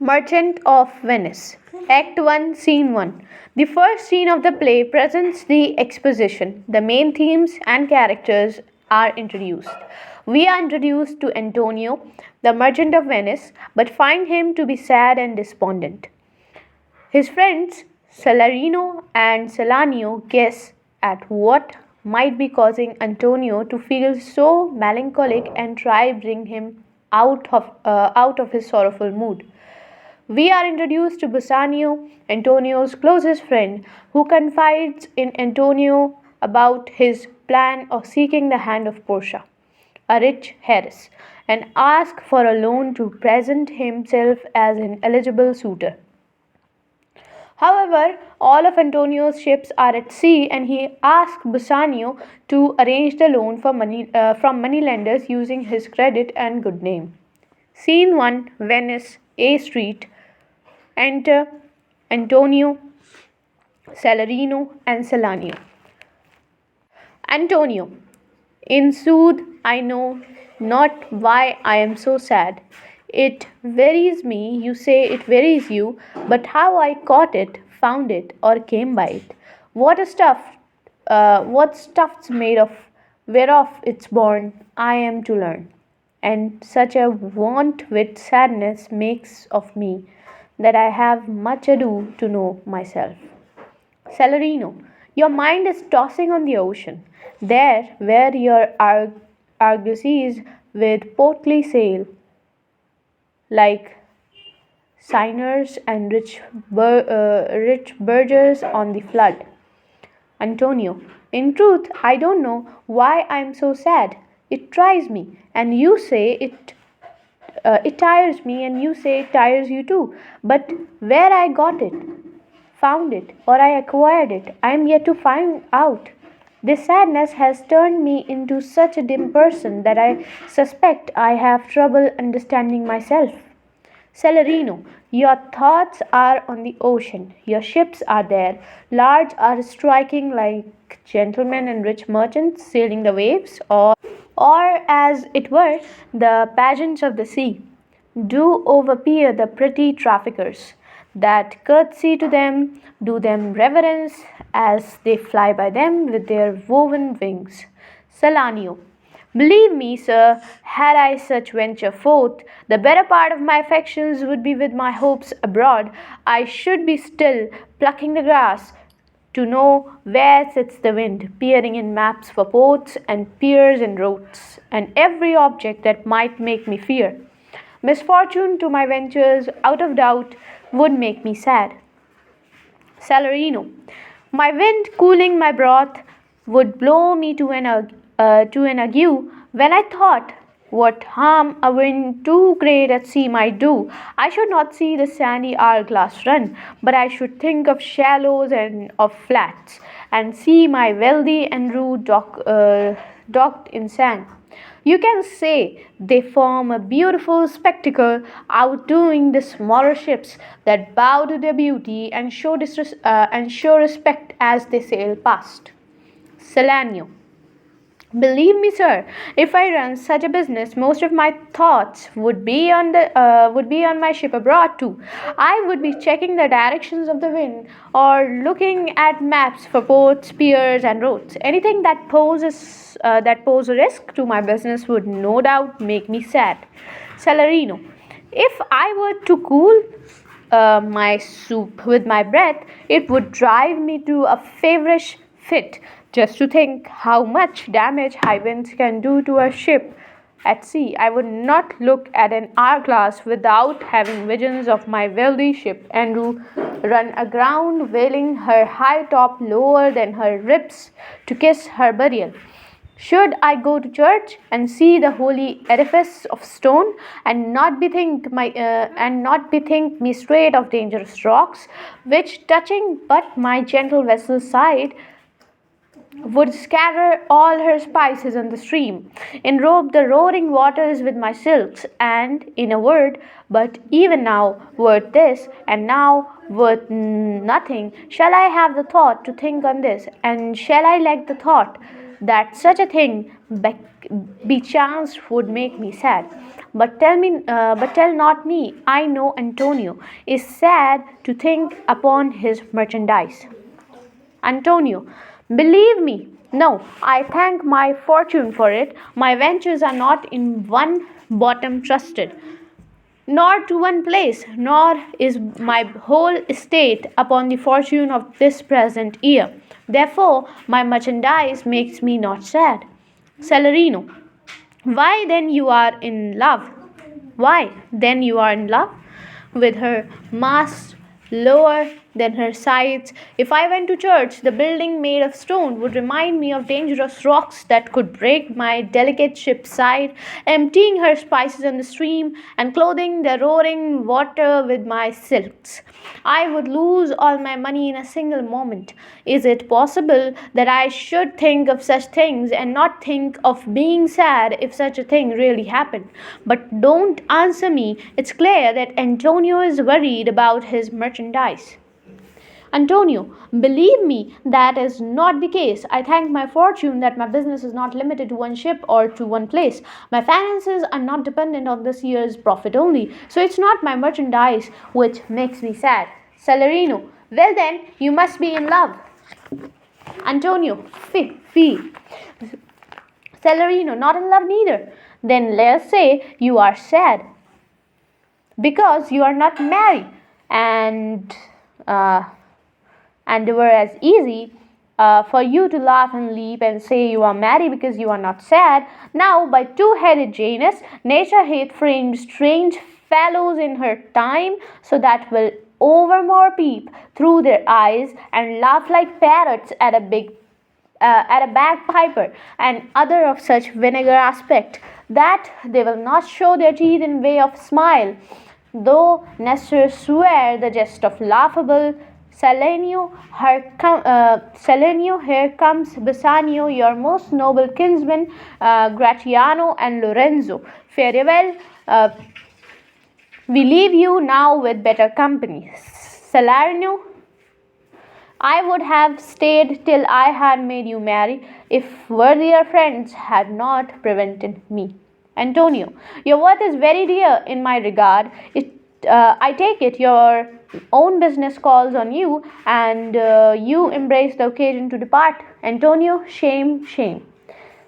Merchant of Venice. Act 1, Scene 1. The first scene of the play presents the exposition. The main themes and characters are introduced. We are introduced to Antonio, the merchant of Venice, but find him to be sad and despondent. His friends Salarino and Salanio guess at what might be causing Antonio to feel so melancholic and try bring him out of his sorrowful mood. We are introduced to Bassanio, Antonio's closest friend, who confides in Antonio about his plan of seeking the hand of Portia, a rich heiress, and asks for a loan to present himself as an eligible suitor. However, all of Antonio's ships are at sea, and he asks Bassanio to arrange the loan from moneylenders using his credit and good name. Scene 1, Venice, A Street. Enter Antonio, Salarino, and Salanio. Antonio. In sooth, I know not why I am so sad. It wearies me, you say it wearies you, but how I caught it, found it, or came by it. What stuff's made of, whereof it's born, I am to learn. And such a want with sadness makes of me, that I have much ado to know myself. Salarino, your mind is tossing on the ocean, there where your argosies with portly sail, like signers and rich burghers on the flood. Antonio, in truth, I don't know why I am so sad. It tries me, and you say it tires me, and you say it tires you too. But where I got it, found it, or I acquired it, I am yet to find out. This sadness has turned me into such a dim person that I suspect I have trouble understanding myself. Celerino, your thoughts are on the ocean. Your ships are there. Large are striking like gentlemen and rich merchants sailing the waves, or as it were, the pageants of the sea. Do overpeer the pretty traffickers, that curtsy to them, do them reverence as they fly by them with their woven wings. Salanio. Believe me, sir, had I such venture forth, the better part of my affections would be with my hopes abroad. I should be still plucking the grass to know where sits the wind, peering in maps for ports and piers and roads, and every object that might make me fear. Misfortune to my ventures, out of doubt, would make me sad. Salarino. My wind cooling my broth would blow me to an ague when I thought what harm a wind too great at sea might do. I should not see the sandy hourglass run, but I should think of shallows and of flats, and see my wealthy and rude docked in sand. You can say they form a beautiful spectacle, outdoing the smaller ships that bow to their beauty and show respect as they sail past. Salanio. Believe me, sir, if I run such a business, most of my thoughts would be on my ship abroad too. I would be checking the directions of the wind, or looking at maps for ports, piers, and roads. Anything that pose a risk to my business would no doubt make me sad. Salarino. If I were to cool my soup with my breath, it would drive me to a feverish fit, just to think how much damage high winds can do to a ship at sea. I would not look at an hourglass without having visions of my wealthy ship Andrew run aground, wailing her high top lower than her ribs to kiss her burial. Should I go to church and see the holy edifice of stone, and not bethink me straight of dangerous rocks, which touching but my gentle vessel's side, would scatter all her spices on the stream, enrobe the roaring waters with my silks, and, in a word, but even now worth this, and now worth nothing, shall I have the thought to think on this, and shall I lack the thought that such a thing be chance would make me sad? but tell not me. I know Antonio is sad to think upon his merchandise. Antonio, believe me, no, I thank my fortune for it. My ventures are not in one bottom trusted, nor to one place, nor is my whole estate upon the fortune of this present year. Therefore, my merchandise makes me not sad. Celerino, why then you are in love? Why then you are in love with her masts lower than her sides? If I went to church, the building made of stone would remind me of dangerous rocks that could break my delicate ship's side, emptying her spices on the stream and clothing the roaring water with my silks. I would lose all my money in a single moment. Is it possible that I should think of such things and not think of being sad if such a thing really happened? But don't answer me. It's clear that Antonio is worried about his merchandise. Antonio, believe me, that is not the case. I thank my fortune that my business is not limited to one ship or to one place. My finances are not dependent on this year's profit only, so it's not my merchandise which makes me sad. Celerino, well then, you must be in love. Antonio, fee. Celerino, not in love neither. Then let's say you are sad because you are not married, and uh, and they were as easy for you to laugh and leap and say you are merry because you are not sad. Now, by two-headed Janus, nature hath framed strange fellows in her time, so that will overmore peep through their eyes and laugh like parrots at a bagpiper and other of such vinegar aspect, that they will not show their teeth in way of smile, though Nestor swear the jest of laughable. Salenio, here comes Bassanio, your most noble kinsmen, Gratiano and Lorenzo. Farewell, we leave you now with better company. Salarino, I would have stayed till I had made you marry, if worthier friends had not prevented me. Antonio, your worth is very dear in my regard. I take it your own business calls on you, and you embrace the occasion to depart. Antonio, shame.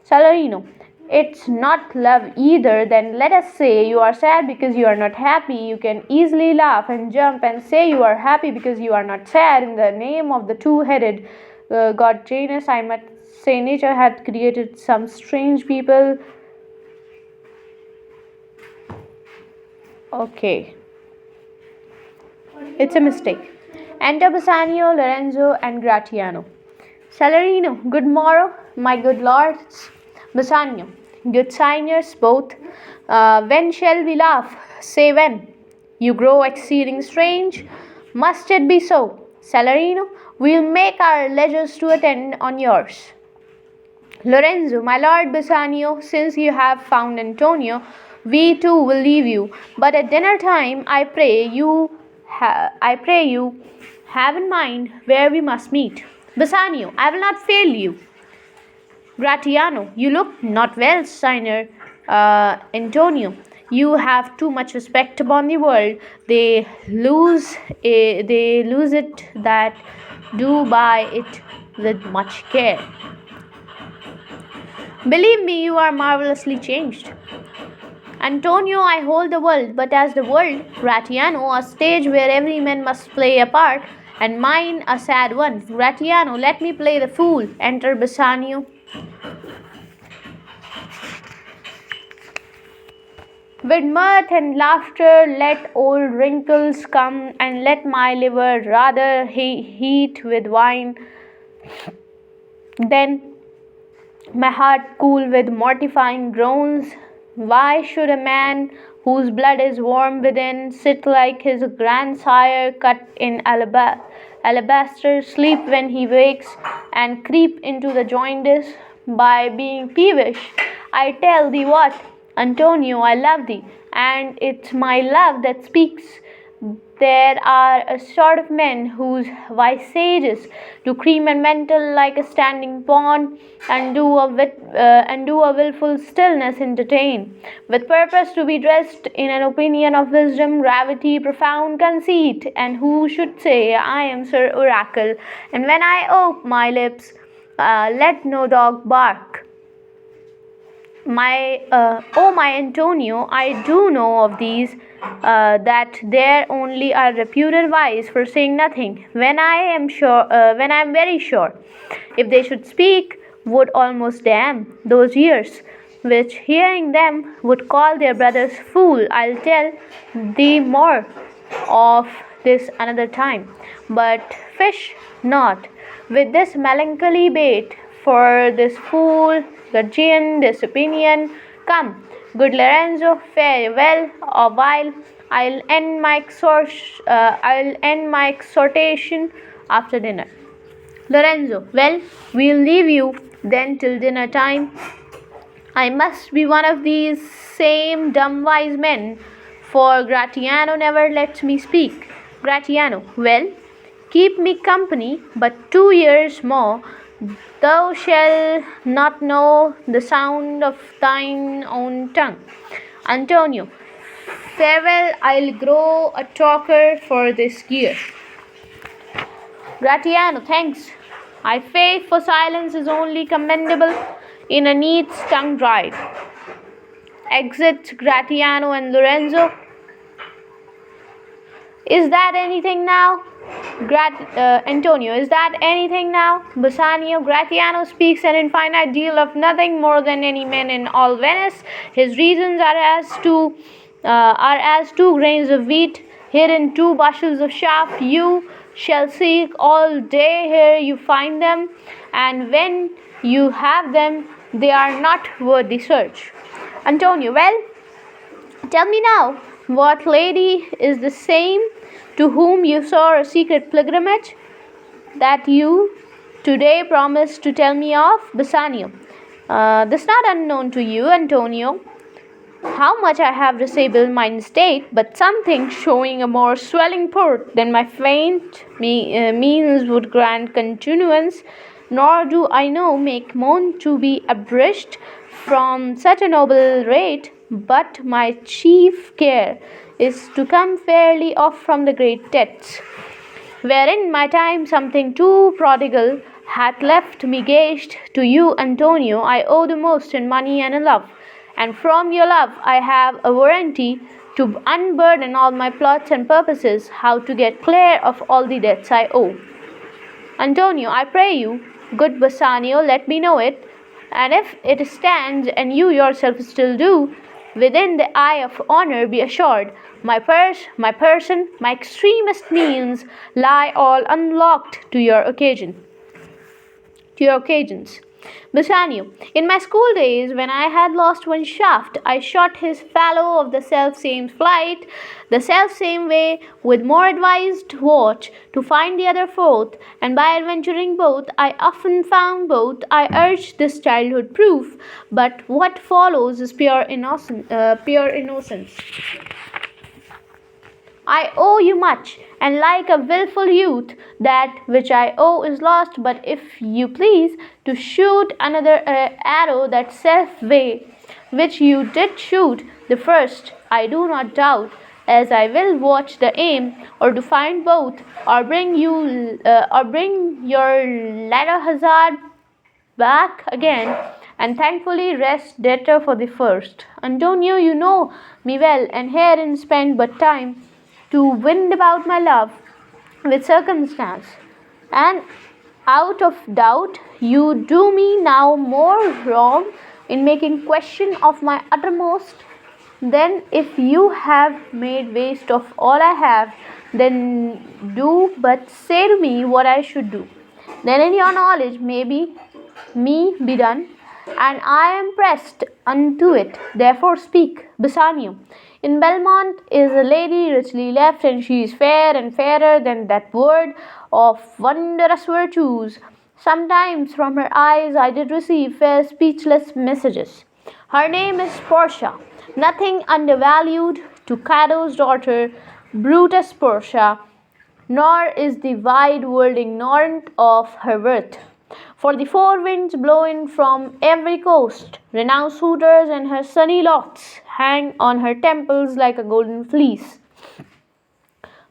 Salarino, it's not love either. Then let us say you are sad because you are not happy. You can easily laugh and jump and say you are happy because you are not sad. In the name of the two-headed god Janus, I must say nature had created some strange people. Okay, it's a mistake. Enter Bassanio, Lorenzo, and Gratiano. Salarino, good morrow, my good lords. Bassanio, good signers both. When shall we laugh? Say when. You grow exceeding strange. Must it be so? Salarino, we'll make our leisures to attend on yours. Lorenzo, my lord Bassanio, since you have found Antonio, we too will leave you. But at dinner time, I pray you have in mind where we must meet. Bassanio, I will not fail you. Gratiano, you look not well, Signer. Antonio, you have too much respect upon the world. They lose it that do buy it with much care. Believe me, you are marvelously changed. Antonio, I hold the world, but as the world, Gratiano, a stage where every man must play a part, and mine a sad one. Gratiano, let me play the fool. Enter Bassanio. With mirth and laughter, let old wrinkles come, and let my liver rather heat with wine than my heart cool with mortifying groans. Why should a man whose blood is warm within sit like his grandsire cut in alabaster, sleep when he wakes, and creep into the jaundice by being peevish? I tell thee what, Antonio, I love thee, and it's my love that speaks There are a sort of men whose visages do cream and mental like a standing pond, and do a wilful stillness entertain, with purpose to be dressed in an opinion of wisdom, gravity, profound conceit, and who should say, I am Sir Oracle, and when I ope my lips, let no dog bark. My Antonio, I do know of these, that there only are reputed wise for saying nothing, when I am very sure, if they should speak, would almost damn those ears, which hearing them would call their brothers fool. I'll tell thee more of this another time, but fish not with this melancholy bait, for this fool Gurgian, this opinion. Come, good Lorenzo, farewell, a while. I'll end my exhortation after dinner. Lorenzo, well, we'll leave you then till dinner time. I must be one of these same dumb wise men, for Gratiano never lets me speak. Gratiano, well, keep me company but 2 years more. Thou shalt not know the sound of thine own tongue. Antonio, farewell, I'll grow a talker for this year. Gratiano, thanks. I faith for silence is only commendable in a neat's tongue dried. Exit Gratiano and Lorenzo. Is that anything now? Antonio, is that anything now? Bassanio, Gratiano speaks an infinite deal of nothing more than any man in all Venice. His reasons are as 2 grains of wheat hid in 2 bushels of chaff. You shall seek all day, here you find them, and when you have them, they are not worth the search. Antonio, well, tell me now, what lady is the same to whom you saw a secret pilgrimage that you today promised to tell me of? Bassanio, this not unknown to you, Antonio, how much I have disabled mine estate, but something showing a more swelling port than my faint means would grant continuance, nor do I know make moan to be abrished from such a noble rate, but my chief care is to come fairly off from the great debts, wherein my time something too prodigal hath left me gauged. To you, Antonio, I owe the most in money and in love, and from your love I have a warranty to unburden all my plots and purposes, how to get clear of all the debts I owe. Antonio, I pray you, good Bassanio, let me know it, and if it stands, and you yourself still do, within the eye of honor, be assured, my purse, my person, my extremest means lie all unlocked to your occasions. Bassanio, in my school days, when I had lost one shaft, I shot his fellow of the self-same flight, the self-same way, with more advised watch, to find the other fourth, and by adventuring both, I often found both. I urge this childhood proof, but what follows is pure innocence. I owe you much, and like a wilful youth, that which I owe is lost. But if you please to shoot another arrow that self way which you did shoot the first, I do not doubt, as I will watch the aim, or to find both, or bring your latter hazard back again, and thankfully rest debtor for the first. Antonio, you know me well, and herein spend but time to wind about my love with circumstance, and out of doubt you do me now more wrong in making question of my uttermost than if you have made waste of all I have. Then do but say to me what I should do, then in your knowledge maybe me be done, and I am pressed unto it. Therefore speak. Bassanio, in Belmont is a lady richly left, and she is fair and fairer than that word of wondrous virtues. Sometimes from her eyes I did receive fair speechless messages. Her name is Portia, nothing undervalued, to Cado's daughter, Brutus Portia, nor is the wide world ignorant of her worth. For the four winds blow in from every coast, renowned suitors and her sunny locks hang on her temples like a golden fleece,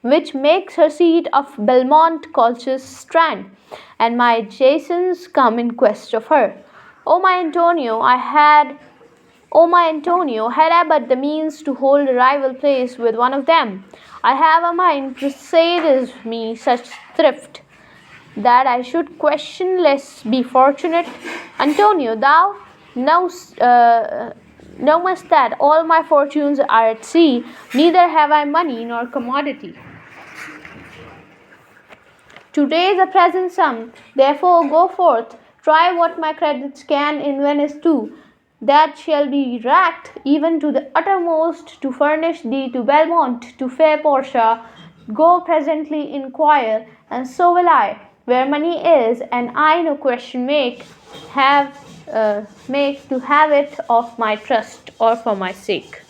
which makes her seat of Belmont Colchis strand, and my Jasons come in quest of her. O my Antonio, had I but the means to hold a rival place with one of them, I have a mind presages me such thrift, that I should questionless be fortunate. Antonio, thou knowest that all my fortunes are at sea, neither have I money nor commodity to raise a present sum. Therefore go forth, try what my credits can in Venice do. That shall be racked even to the uttermost to furnish thee to Belmont, to fair Portia. Go presently inquire, and so will I, where money is, and I no question make to have it of my trust or for my sake.